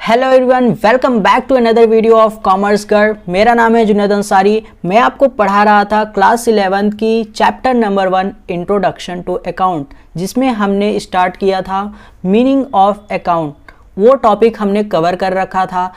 Hello everyone, welcome back to another video of commerce girl. मेरा नाम है जुनैद अंसारी। मैं आपको पढ़ा रहा था क्लास 11 की chapter number 1 introduction to account, जिसमें हमने स्टार्ट किया था मीनिंग ऑफ अकाउंट। वो टॉपिक हमने कवर कर रखा था।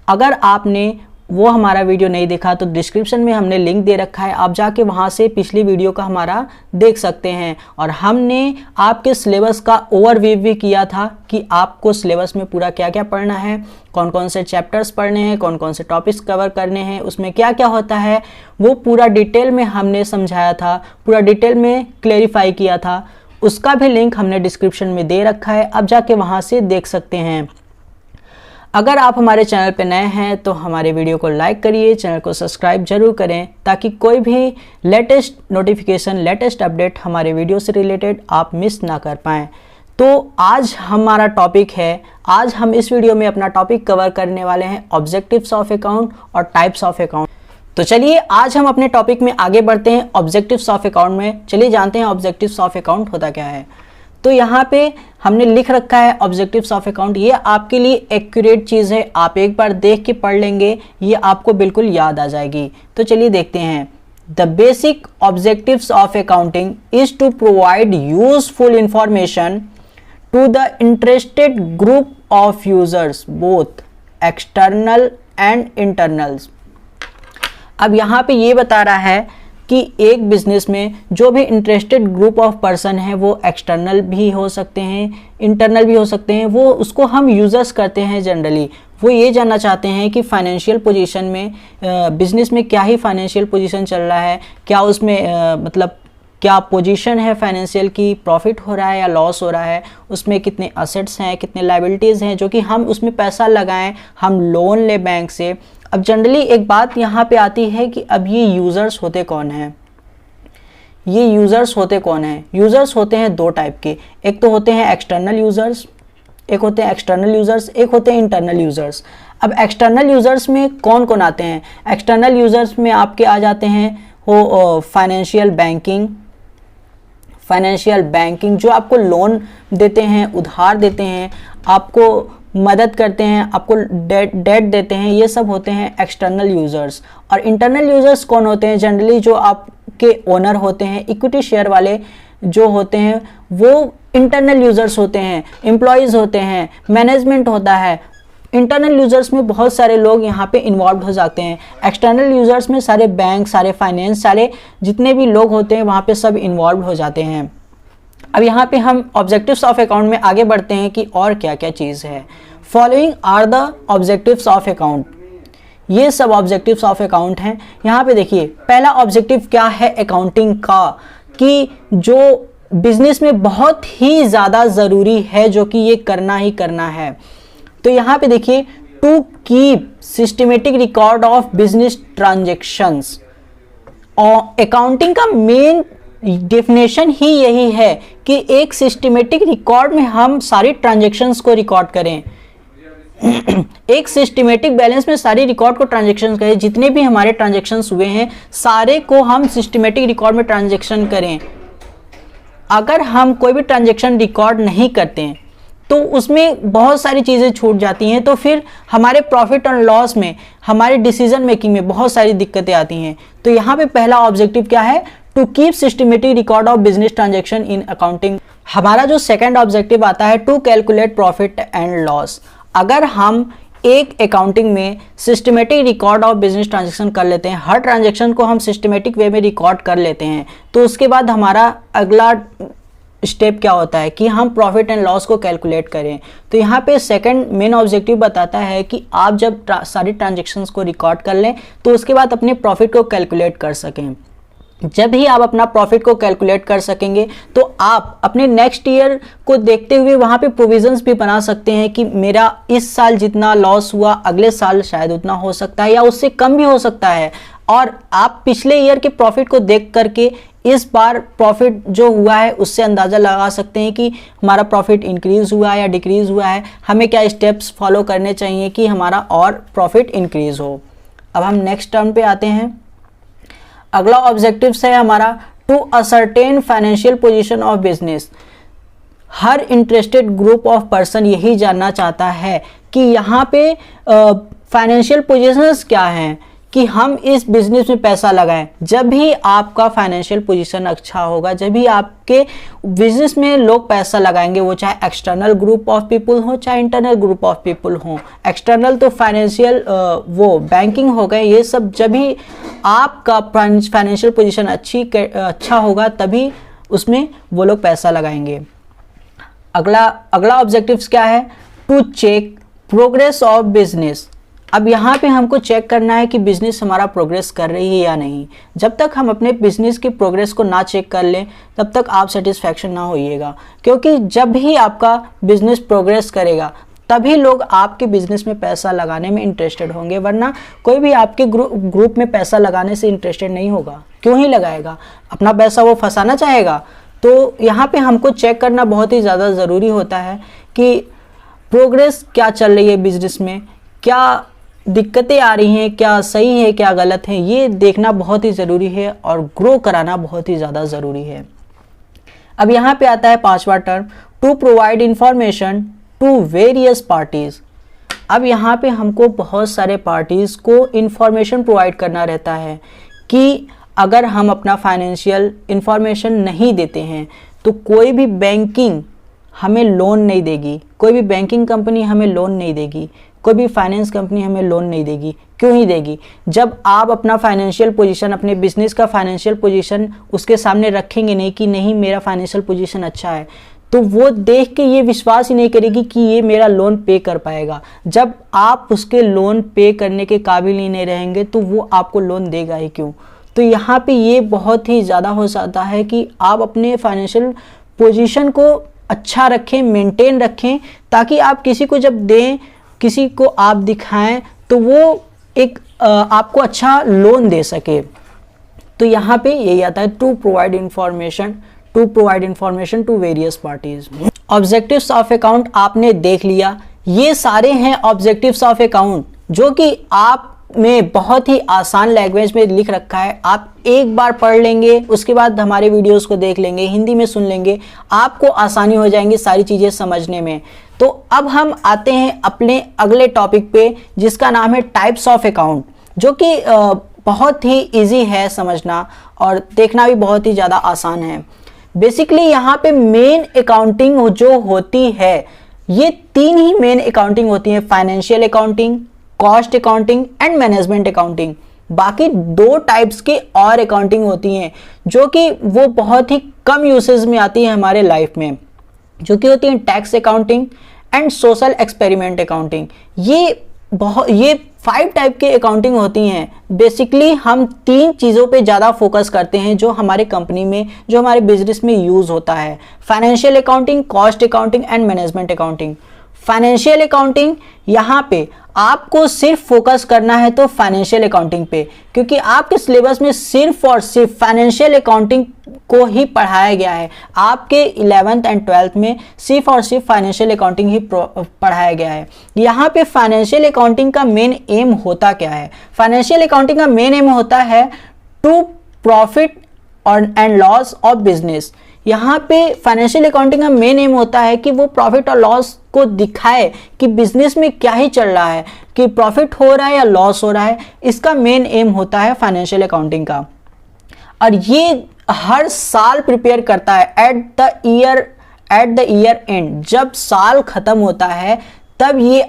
अगर आपने वो हमारा वीडियो नहीं देखा तो डिस्क्रिप्शन में हमने लिंक दे रखा है, आप जाके वहाँ से पिछली वीडियो का हमारा देख सकते हैं। और हमने आपके सिलेबस का ओवरव्यू भी किया था कि आपको सिलेबस में पूरा क्या क्या पढ़ना है, कौन कौन से चैप्टर्स पढ़ने हैं, कौन कौन से टॉपिक्स कवर करने हैं, उसमें क्या क्या होता है, वो पूरा डिटेल में हमने समझाया था, पूरा डिटेल में क्लेरिफाई किया था। उसका भी लिंक हमने डिस्क्रिप्शन में दे रखा है, आप जाके वहाँ से देख सकते हैं। अगर आप हमारे चैनल पर नए हैं तो हमारे वीडियो को लाइक करिए, चैनल को सब्सक्राइब जरूर करें, ताकि कोई भी लेटेस्ट नोटिफिकेशन, लेटेस्ट अपडेट हमारे वीडियो से रिलेटेड आप मिस ना कर पाएँ। तो आज हमारा टॉपिक है, आज हम इस वीडियो में अपना टॉपिक कवर करने वाले हैं ऑब्जेक्टिव्स ऑफ अकाउंट और टाइप्स ऑफ अकाउंट। तो चलिए आज हम अपने टॉपिक में आगे बढ़ते हैं ऑब्जेक्टिव्स ऑफ अकाउंट में। चलिए जानते हैं ऑब्जेक्टिव्स ऑफ अकाउंट होता क्या है। तो यहाँ पे हमने लिख रखा है ऑब्जेक्टिव्स ऑफ अकाउंट। ये आपके लिए एक्यूरेट चीज़ है, आप एक बार देख के पढ़ लेंगे, ये आपको बिल्कुल याद आ जाएगी। तो चलिए देखते हैं। The basic objectives of accounting is to provide useful information to the interested group of users both external and internals. अब यहाँ पे ये बता रहा है कि एक बिजनेस में जो भी इंटरेस्टेड ग्रुप ऑफ पर्सन है वो एक्सटर्नल भी हो सकते हैं, इंटरनल भी हो सकते हैं। वो उसको हम यूजर्स करते हैं जनरली। वो ये जानना चाहते हैं कि फाइनेंशियल पोजीशन में, बिजनेस में क्या ही फाइनेंशियल पोजीशन चल रहा है, क्या उसमें मतलब क्या पोजीशन है फाइनेंशियल की, प्रॉफिट हो रहा है या लॉस हो रहा है, उसमें कितने असेट्स हैं, कितने लायबिलिटीज़ हैं, जो कि हम उसमें पैसा लगाएं, हम लोन ले बैंक से। अब जनरली एक बात यहाँ पे आती है कि अब ये यूज़र्स होते कौन हैं, ये यूज़र्स होते कौन हैं। यूज़र्स होते हैं दो टाइप के, एक तो होते हैं एक्सटर्नल यूज़र्स, एक होते हैं एक्सटर्नल यूज़र्स, एक होते हैं इंटरनल यूज़र्स। अब एक्सटर्नल यूज़र्स में कौन कौन आते हैं? एक्सटर्नल यूज़र्स में आपके आ जाते हैं हो फाइनेंशियल बैंकिंग, फाइनेंशियल बैंकिंग जो आपको लोन देते हैं, उधार देते हैं, आपको मदद करते हैं, आपको डेट देते हैं, ये सब होते हैं एक्सटर्नल यूज़र्स। और इंटरनल यूज़र्स कौन होते हैं? जनरली जो आपके ओनर होते हैं, इक्विटी शेयर वाले जो होते हैं, वो इंटरनल यूज़र्स होते हैं, एम्प्लॉयज़ होते हैं, मैनेजमेंट होता है। इंटरनल यूज़र्स में बहुत सारे लोग यहाँ पे इन्वॉल्व हो जाते हैं। एक्सटर्नल यूज़र्स में सारे बैंक, सारे फाइनेंस, सारे जितने भी लोग होते हैं वहाँ पे सब इन्वॉल्व हो जाते हैं। अब यहाँ पे हम ऑब्जेक्टिव्स ऑफ अकाउंट में आगे बढ़ते हैं कि और क्या क्या चीज़ है। Following are the objectives of account. ये सब ऑब्जेक्टिव्स ऑफ अकाउंट हैं। यहाँ पे देखिए, पहला ऑब्जेक्टिव क्या है अकाउंटिंग का, कि जो बिजनेस में बहुत ही ज़्यादा ज़रूरी है, जो कि ये करना ही करना है। तो यहाँ पे देखिए, to keep systematic record of business transactions. और अकाउंटिंग का मेन डेफिनेशन ही यही है कि एक सिस्टमेटिक रिकॉर्ड में हम सारी ट्रांजैक्शंस को रिकॉर्ड करें। एक सिस्टमेटिक बैलेंस में सारी रिकॉर्ड को ट्रांजैक्शन करें, जितने भी हमारे ट्रांजैक्शंस हुए हैं सारे को हम सिस्टमेटिक रिकॉर्ड में ट्रांजैक्शन करें। अगर हम कोई भी ट्रांजैक्शन रिकॉर्ड नहीं करते हैं तो उसमें बहुत सारी चीज़ें छूट जाती हैं, तो फिर हमारे प्रॉफिट और लॉस में, हमारे डिसीजन मेकिंग में बहुत सारी दिक्कतें आती हैं। तो यहाँ पे पहला ऑब्जेक्टिव क्या है? To keep systematic record of business transaction in accounting. हमारा जो सेकंड ऑब्जेक्टिव आता है, to calculate profit and loss. अगर हम एक अकाउंटिंग में systematic record of business transaction कर लेते हैं, हर ट्रांजैक्शन को हम सिस्टमेटिक वे में रिकॉर्ड कर लेते हैं, तो उसके बाद हमारा अगला स्टेप क्या होता है कि हम प्रॉफिट एंड लॉस को कैलकुलेट करें। तो यहाँ पे सेकंड मेन ऑब्जेक्टिव बताता है कि आप जब सारी ट्रांजैक्शंस को रिकॉर्ड कर लें तो उसके बाद अपने प्रॉफिट को कैलकुलेट कर सकें। जब ही आप अपना प्रॉफिट को कैलकुलेट कर सकेंगे तो आप अपने नेक्स्ट ईयर को देखते हुए वहाँ पे प्रोविजंस भी बना सकते हैं कि मेरा इस साल जितना लॉस हुआ अगले साल शायद उतना हो सकता है या उससे कम भी हो सकता है। और आप पिछले ईयर के प्रॉफिट को देख करके इस बार प्रॉफिट जो हुआ है उससे अंदाज़ा लगा सकते हैं कि हमारा प्रॉफिट इंक्रीज़ हुआ है या डिक्रीज़ हुआ है, हमें क्या स्टेप्स फॉलो करने चाहिए कि हमारा और प्रॉफिट इंक्रीज़ हो। अब हम नेक्स्ट टर्म पे आते हैं। अगला ऑब्जेक्टिव्स है हमारा to ascertain financial position of business. हर इंटरेस्टेड ग्रुप ऑफ पर्सन यही जानना चाहता है कि यहाँ पे फाइनेंशियल पोजीशंस क्या हैं, कि हम इस बिजनेस में पैसा लगाएं। जब भी आपका फाइनेंशियल पोजीशन अच्छा होगा, जब भी आपके बिजनेस में लोग पैसा लगाएंगे, वो चाहे एक्सटर्नल ग्रुप ऑफ पीपल हो चाहे इंटरनल ग्रुप ऑफ पीपल हो। एक्सटर्नल तो फाइनेंशियल वो बैंकिंग हो गए, ये सब जब भी आपका फाइनेंशियल पोजीशन अच्छा होगा तभी उसमें वो लोग पैसा लगाएंगे। अगला ऑब्जेक्टिव्स क्या है? To check progress of business. अब यहाँ पे हमको चेक करना है कि बिजनेस हमारा प्रोग्रेस कर रही है या नहीं। जब तक हम अपने बिजनेस की प्रोग्रेस को ना चेक कर लें तब तक आप सेटिस्फैक्शन ना होइएगा, क्योंकि जब भी आपका बिजनेस प्रोग्रेस करेगा तभी लोग आपके बिजनेस में पैसा लगाने में इंटरेस्टेड होंगे, वरना कोई भी आपके ग्रुप में पैसा लगाने से इंटरेस्टेड नहीं होगा। क्यों ही लगाएगा? अपना पैसा वो फंसाना चाहेगा। तो यहाँ पे हमको चेक करना बहुत ही ज़्यादा ज़रूरी होता है कि प्रोग्रेस क्या चल रही है बिजनेस में, क्या दिक्कतें आ रही हैं, क्या सही है क्या गलत है, ये देखना बहुत ही ज़रूरी है और ग्रो कराना बहुत ही ज़्यादा ज़रूरी है। अब यहाँ पे आता है 5वां term, to provide information to various parties. अब यहाँ पे हमको बहुत सारे पार्टीज़ को इंफॉर्मेशन प्रोवाइड करना रहता है कि अगर हम अपना फाइनेंशियल इंफॉर्मेशन नहीं देते हैं तो कोई भी बैंकिंग हमें लोन नहीं देगी, कोई भी बैंकिंग कंपनी हमें लोन नहीं देगी, कोई भी फाइनेंस कंपनी हमें लोन नहीं देगी। क्यों ही देगी? जब आप अपना फाइनेंशियल पोजीशन, अपने बिजनेस का फाइनेंशियल पोजीशन उसके सामने रखेंगे नहीं कि नहीं मेरा फाइनेंशियल पोजीशन अच्छा है, तो वो देख के ये विश्वास ही नहीं करेगी कि ये मेरा लोन पे कर पाएगा। जब आप उसके लोन पे करने के काबिल ही नहीं रहेंगे तो वो आपको लोन देगा ही क्यों? तो यहाँ पे ये बहुत ही ज़्यादा हो जाता है कि आप अपने फाइनेंशियल पोजीशन को अच्छा रखें, मेंटेन रखें, ताकि आप किसी को जब दें, किसी को आप दिखाएं तो वो एक आपको अच्छा लोन दे सके। तो यहाँ पे यही आता है to provide information to various parties. Objectives of account आपने देख लिया। ये सारे हैं ऑब्जेक्टिव्स ऑफ अकाउंट जो कि आप में बहुत ही आसान लैंग्वेज में लिख रखा है। आप एक बार पढ़ लेंगे, उसके बाद हमारे वीडियोस को देख लेंगे, हिंदी में सुन लेंगे, आपको आसानी हो जाएंगी सारी चीज़ें समझने में। तो अब हम आते हैं अपने अगले टॉपिक पे जिसका नाम है टाइप्स ऑफ अकाउंट, जो कि बहुत ही इजी है समझना और देखना भी बहुत ही ज़्यादा आसान है। बेसिकली यहाँ पे मेन अकाउंटिंग जो होती है, ये 3 ही मेन अकाउंटिंग होती है, financial accounting, cost accounting and management accounting. बाकी 2 टाइप्स की और अकाउंटिंग होती हैं जो कि वो बहुत ही कम यूसेज में आती है हमारे लाइफ में, जो कि होती है tax accounting and social experiment accounting. ये 5 टाइप के अकाउंटिंग होती हैं। बेसिकली हम 3 चीज़ों पे ज़्यादा फोकस करते हैं जो हमारे कंपनी में, जो हमारे बिजनेस में यूज़ होता है, financial accounting, cost accounting and management accounting. Financial accounting, यहाँ पे आपको सिर्फ फोकस करना है तो फाइनेंशियल अकाउंटिंग पे, क्योंकि आपके सिलेबस में सिर्फ और सिर्फ फाइनेंशियल अकाउंटिंग को ही पढ़ाया गया है। आपके 11th एंड 12th में सिर्फ और सिर्फ फाइनेंशियल अकाउंटिंग ही पढ़ाया गया है। यहाँ पे फाइनेंशियल अकाउंटिंग का मेन एम होता क्या है? फाइनेंशियल अकाउंटिंग का मेन एम होता है to profit and loss of business. यहाँ पे फाइनेंशियल अकाउंटिंग का मेन एम होता है कि वो प्रॉफिट और लॉस को दिखाए कि बिजनेस में क्या ही चल रहा है, कि प्रॉफिट हो रहा है या लॉस हो रहा है। इसका मेन एम होता है फाइनेंशियल अकाउंटिंग का, और ये हर साल प्रिपेयर करता है एट द ईयर एंड। जब साल खत्म होता है तब ये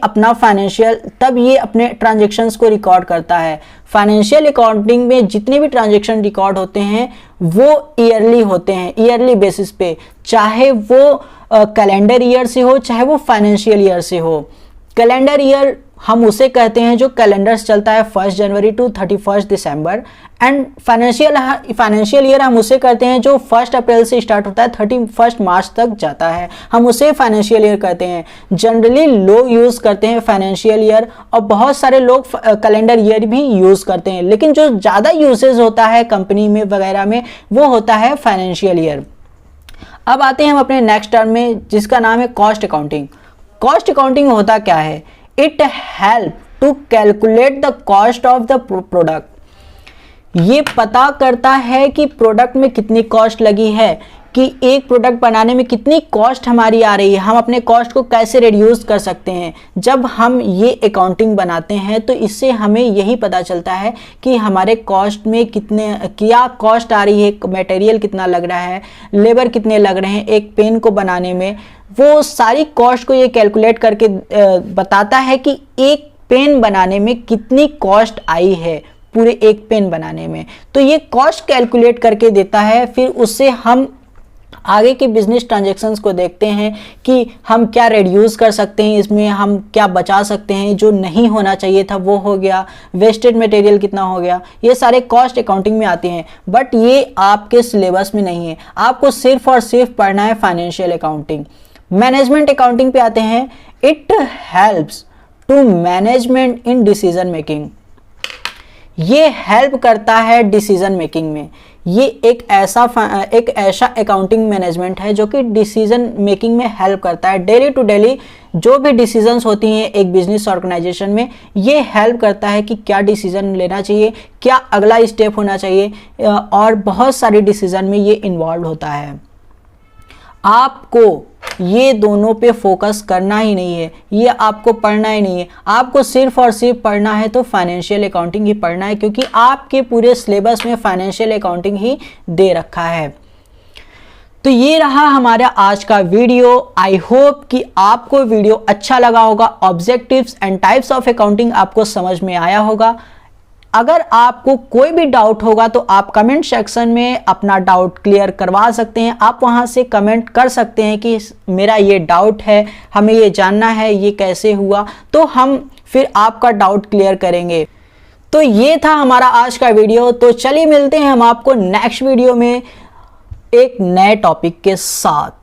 अपने ट्रांजैक्शंस को रिकॉर्ड करता है। फाइनेंशियल अकाउंटिंग में जितने भी ट्रांजैक्शन रिकॉर्ड होते हैं वो ईयरली होते हैं, ईयरली बेसिस पे, चाहे वो कैलेंडर ईयर से हो चाहे वो फाइनेंशियल ईयर से हो। कैलेंडर ईयर हम उसे कहते हैं जो कैलेंडर चलता है 1 जनवरी टू 31 दिसंबर, एंड फाइनेंशियल ईयर हम उसे कहते हैं जो 1 अप्रैल से स्टार्ट होता है 31 मार्च तक जाता है, हम उसे फाइनेंशियल ईयर कहते हैं। जनरली लोग यूज़ करते हैं फाइनेंशियल ईयर, और बहुत सारे लोग कैलेंडर ईयर भी यूज़ करते हैं, लेकिन जो ज़्यादा यूसेज होता है कंपनी में वगैरह में वो होता है फाइनेंशियल ईयर। अब आते हैं हम अपने नेक्स्ट टर्म में जिसका नाम है कॉस्ट अकाउंटिंग। कॉस्ट अकाउंटिंग होता क्या है? It help to calculate the cost of the product. ये पता करता है कि प्रोडक्ट में कितनी कॉस्ट लगी है, कि एक प्रोडक्ट बनाने में कितनी कॉस्ट हमारी आ रही है, हम अपने कॉस्ट को कैसे रिड्यूस कर सकते हैं। जब हम ये अकाउंटिंग बनाते हैं तो इससे हमें यही पता चलता है कि हमारे कॉस्ट में क्या कॉस्ट आ रही है, मटेरियल कितना लग रहा है, लेबर कितने लग रहे हैं एक पेन को बनाने में। वो सारी कॉस्ट को ये कैलकुलेट करके बताता है कि एक पेन बनाने में कितनी कॉस्ट आई है, पूरे एक पेन बनाने में। तो ये कॉस्ट कैलकुलेट करके देता है। फिर उससे हम आगे के बिजनेस ट्रांजैक्शंस को देखते हैं कि हम क्या रिड्यूस कर सकते हैं, इसमें हम क्या बचा सकते हैं, जो नहीं होना चाहिए था वो हो गया, वेस्टेड मटेरियल कितना हो गया, ये सारे कॉस्ट अकाउंटिंग में आते हैं। बट ये आपके सिलेबस में नहीं है, आपको सिर्फ और सिर्फ पढ़ना है फाइनेंशियल अकाउंटिंग। मैनेजमेंट अकाउंटिंग पे आते हैं। It helps to management in decision making. ये हेल्प करता है डिसीजन मेकिंग में। ये एक ऐसा अकाउंटिंग मैनेजमेंट है जो कि डिसीजन मेकिंग में हेल्प करता है। डेली टू डेली जो भी डिसीजंस होती हैं एक बिजनेस ऑर्गेनाइजेशन में, ये हेल्प करता है कि क्या डिसीजन लेना चाहिए, क्या अगला स्टेप होना चाहिए, और बहुत सारी डिसीजन में ये इन्वॉल्व होता है। आपको ये दोनों पे फोकस करना ही नहीं है, ये आपको पढ़ना ही नहीं है। आपको सिर्फ और सिर्फ पढ़ना है तो फाइनेंशियल अकाउंटिंग ही पढ़ना है, क्योंकि आपके पूरे सिलेबस में फाइनेंशियल अकाउंटिंग ही दे रखा है। तो ये रहा हमारा आज का वीडियो। आई होप कि आपको वीडियो अच्छा लगा होगा। Objectives and types of accounting आपको समझ में आया होगा। अगर आपको कोई भी डाउट होगा तो आप कमेंट सेक्शन में अपना डाउट क्लियर करवा सकते हैं। आप वहां से कमेंट कर सकते हैं कि मेरा ये डाउट है, हमें ये जानना है ये कैसे हुआ, तो हम फिर आपका डाउट क्लियर करेंगे। तो ये था हमारा आज का वीडियो। तो चलिए मिलते हैं हम आपको नेक्स्ट वीडियो में एक नए टॉपिक के साथ।